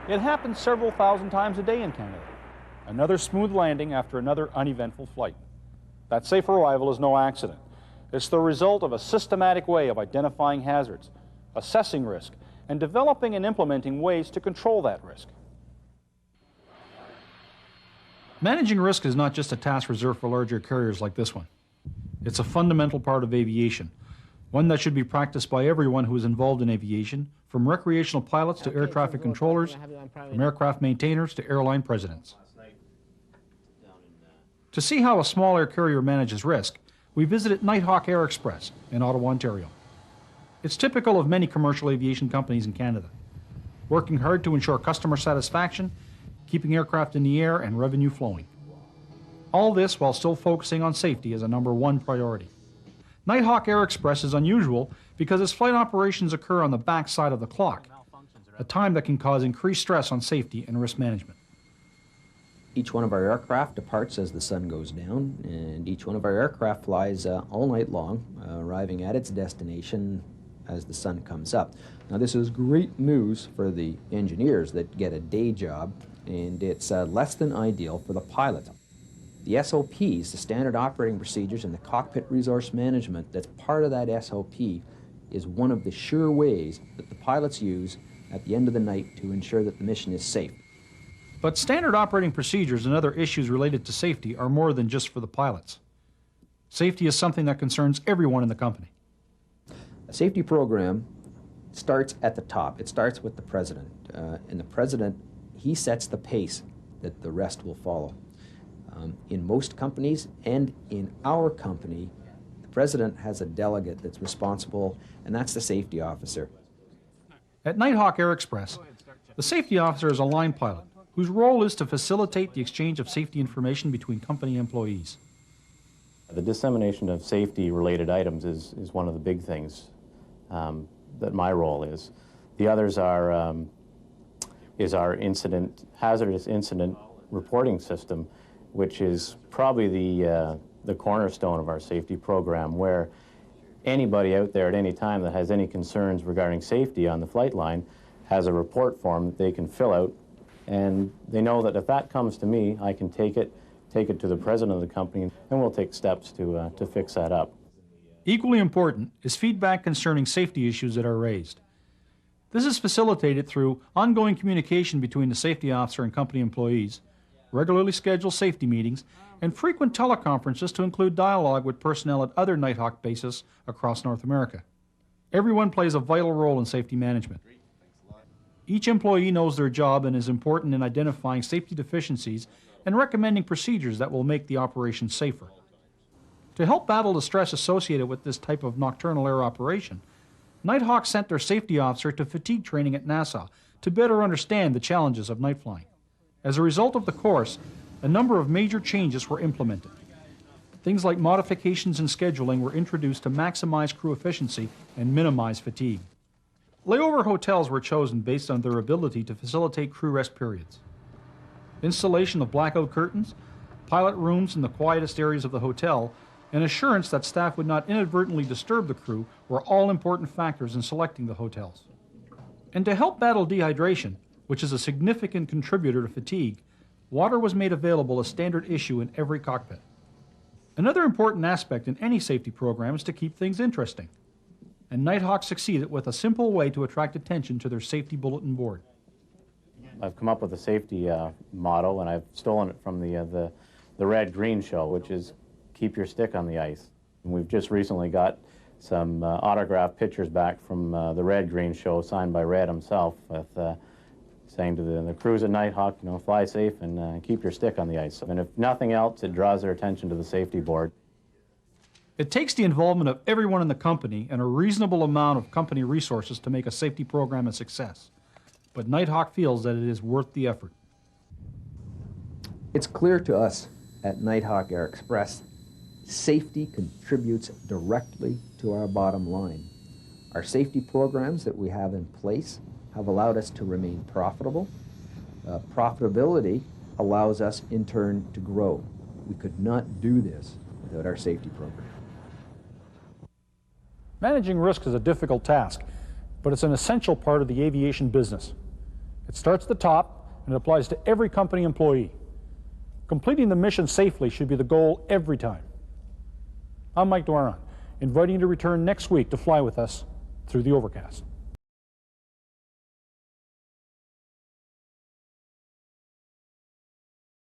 It happens several thousand times a day in Canada. Another smooth landing after another uneventful flight. That safe arrival is no accident. It's the result of a systematic way of identifying hazards, assessing risk, and developing and implementing ways to control that risk. Managing risk is not just a task reserved for larger carriers like this one. It's a fundamental part of aviation, one that should be practiced by everyone who is involved in aviation, from recreational pilots to air traffic controllers, from aircraft maintainers to airline presidents. To see how a small air carrier manages risk, we visited Nighthawk Air Express in Ottawa, Ontario. It's typical of many commercial aviation companies in Canada, working hard to ensure customer satisfaction, keeping aircraft in the air and revenue flowing. All this while still focusing on safety as a #1 priority. Nighthawk Air Express is unusual because its flight operations occur on the back side of the clock, a time that can cause increased stress on safety and risk management. Each one of our aircraft departs as the sun goes down, and each one of our aircraft flies all night long, arriving at its destination as the sun comes up. Now, this is great news for the engineers that get a day job, and it's less than ideal for the pilot. The SOPs, the standard operating procedures, and the cockpit resource management that's part of that SOP is one of the sure ways that the pilots use at the end of the night to ensure that the mission is safe. But standard operating procedures and other issues related to safety are more than just for the pilots. Safety is something that concerns everyone in the company. A safety program starts at the top. It starts with the president. And the president, he sets the pace that the rest will follow. In most companies and in our company, the president has a delegate that's responsible, and that's the safety officer. At Nighthawk Air Express, the safety officer is a line pilot whose role is to facilitate the exchange of safety information between company employees. The dissemination of safety-related items is one of the big things that my role is. The others are is our hazardous incident reporting system, which is probably the cornerstone of our safety program, where anybody out there at any time that has any concerns regarding safety on the flight line has a report form that they can fill out, and they know that if that comes to me, I can take it to the president of the company, and we'll take steps to fix that up. Equally important is feedback concerning safety issues that are raised. This is facilitated through ongoing communication between the safety officer and company employees, regularly scheduled safety meetings, and frequent teleconferences to include dialogue with personnel at other Nighthawk bases across North America. Everyone plays a vital role in safety management. Each employee knows their job and is important in identifying safety deficiencies and recommending procedures that will make the operation safer. To help battle the stress associated with this type of nocturnal air operation, Nighthawk sent their safety officer to fatigue training at Nassau to better understand the challenges of night flying. As a result of the course, a number of major changes were implemented. Things like modifications in scheduling were introduced to maximize crew efficiency and minimize fatigue. Layover hotels were chosen based on their ability to facilitate crew rest periods. Installation of blackout curtains, pilot rooms in the quietest areas of the hotel, and assurance that staff would not inadvertently disturb the crew were all important factors in selecting the hotels. And to help battle dehydration, which is a significant contributor to fatigue, water was made available as standard issue in every cockpit. Another important aspect in any safety program is to keep things interesting. And Nighthawk succeeded with a simple way to attract attention to their safety bulletin board. I've come up with a safety motto, and I've stolen it from the red-green show, which is keep your stick on the ice. And we've just recently got some autographed pictures back from the red-green show signed by Red himself, with saying to the crews at Nighthawk, fly safe and keep your stick on the ice. And if nothing else, it draws their attention to the safety board. It takes the involvement of everyone in the company and a reasonable amount of company resources to make a safety program a success. But Nighthawk feels that it is worth the effort. It's clear to us at Nighthawk Air Express, safety contributes directly to our bottom line. Our safety programs that we have in place have allowed us to remain profitable. Profitability allows us, in turn, to grow. We could not do this without our safety program. Managing risk is a difficult task, but it's an essential part of the aviation business. It starts at the top and it applies to every company employee. Completing the mission safely should be the goal every time. I'm Mike Doiron, inviting you to return next week to fly with us through the Overcast.